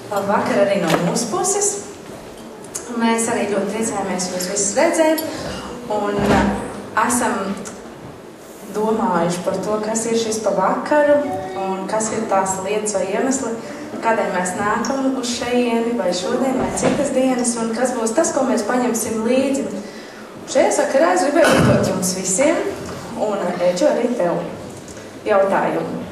Labvakar arī no mūsu puses. Mēs arī ļoti priecājamies jūs visus redzēt un esam domājuši par to, kas ir šis pa vakaru un kas ir tās lietas vai iemesli, kādēļ mēs nākam uz šejieni vai šodien vai citas dienas un kas būs tas, ko mēs paņemsim līdzi. Šajā sakarā es gribēju uzdot jums visiem un Eģu arī tev jautājumu.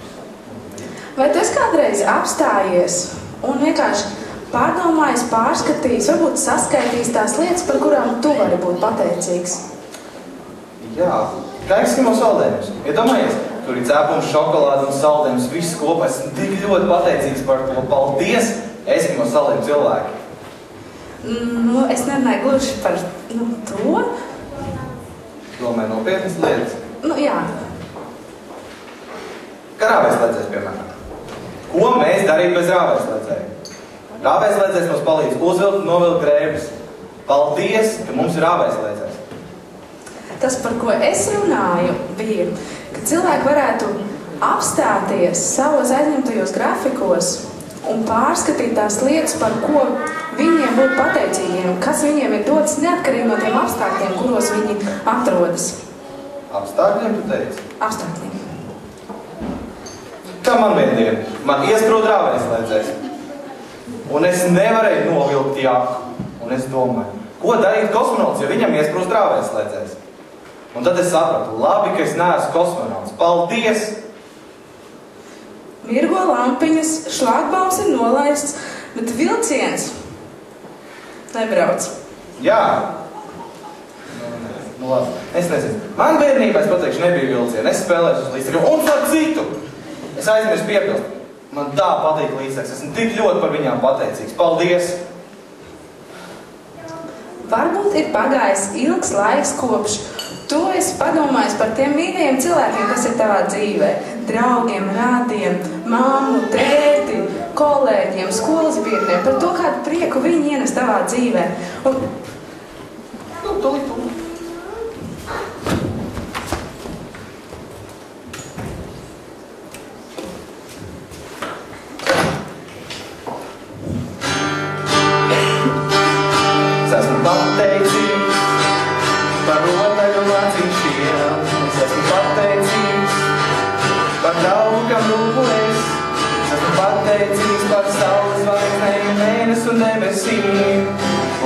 Vai tu esi kādreiz apstājies un vienkārši pārdomājis, pārskatījis, varbūt saskaitījis tās lietas, par kurām tu vari būt pateicīgs? Jā, kā Eskimo saldējums. Iedomājies, tur ir cēpums, šokolāde un saldējums, viss kopā. Esmu tik ļoti pateicīgs par to. Paldies, Eskimo saldējumu cilvēki. Es nerunāju gluži par to. Domāju nopietnas lietas. Jā. Kā rāvēslēdzējs, piemēram. Ko mēs darītu bez rāvēslēdzēja? Rāvēslēdzējs mums palīdz uzvilkt, novilkt drēbes. Paldies, ka mums ir rāvēslēdzējs. Tas, par ko es runāju, bija, ka cilvēki varētu apstāties savos aizņemtajos grafikos un pārskatīt tās lietas, par ko viņiem būtu pateicīgiem, kas viņiem ir dots neatkarīgi no tiem apstākļiem, kuros viņi atrodas. Apstākļiem, tu teici? Apstākļiem. Kā man viena diena? Man iesprūd rāvēslēdzējs. Un es nevarēju novilkt jaku. Un es domāju, ko darīt kosmonauts, jo viņam iesprūst rāvēslēdzējs. Un tad es sapratu, labi, ka es neesmu kosmonauts. Paldies! Mirgo lampiņas, šlāgbaums ir nolaists, bet vilciens nebrauc. Jā. Nu labi, es nezinu. Man bērnībā, es pateikšu, nebija vilciena. Es spēlēšu uz līdzekļu un par citu. Es aizmirsu piepilst. Man tā patīk līdzekļus. Esmu tik ļoti par viņām pateicīgs. Paldies! Varbūt ir pagājis ilgs laiks kopš tu esi padomājis par tiem mīļajiem cilvēkiem, kas ir tavā dzīvē. Draugiem, rādiem, mammu, tēti, kolēģiem, skolas biedriem. Par to, kādu prieku viņi ienes tavā dzīvē. Un... Tūlīt. Es esmu pateicīgs par rotaļu lācīšiem. Es esmu pateicīgs par draugu, kam rūpēs. Es esmu pateicīgs par saules zvaigznēm, mēnesi un debesīm.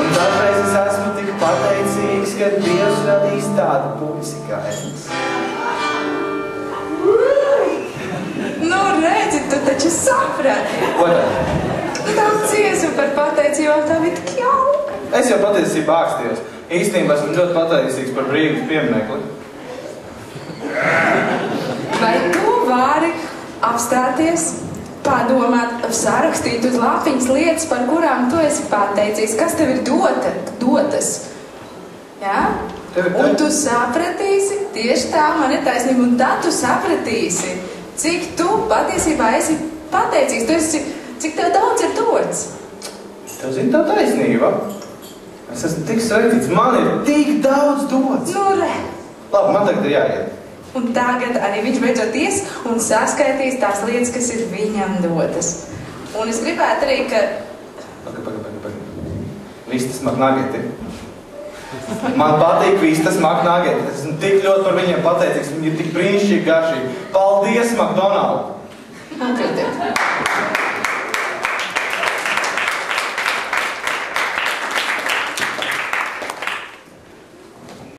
Un dažreiz es esmu tik pateicīgs, ka Dievs radīs tādu puisi kā es. Nu, redzi, tu taču saprati. Ko tad? Daudz dziesmu par pateicību, tā bija tik jauka. Es jau patiesībā ākstījos. Īstenībā esmu ļoti pateicīgs par brīvības pieminekli. Vai tu vari apstāties, padomāt, sarakstīt uz lapiņas lietas, par kurām tu esi pateicīgs, kas tev ir dotas? Jā? Un tu sapratīsi, tieši tā, man ir taisnība, un tad tu sapratīsi, cik tu patiesībā esi pateicīgs, tu esi, cik tev daudz ir dots. Tev zini tā taisnība? Es esmu tik sveitīts, man ir tik daudz dots. Nu, re. Labi, man tagad ir jāiet. Un tagad arī viņš beidzot ies un saskaitīs tās lietas, kas ir viņam dotas. Un es gribētu arī, ka... Paga. Vistas maknageti. Man patīk vistas maknageti. Es esmu tik ļoti par viņiem pateicīgs. Viņi ir tik brīnišķīgi garšīgi. Paldies, McDonald!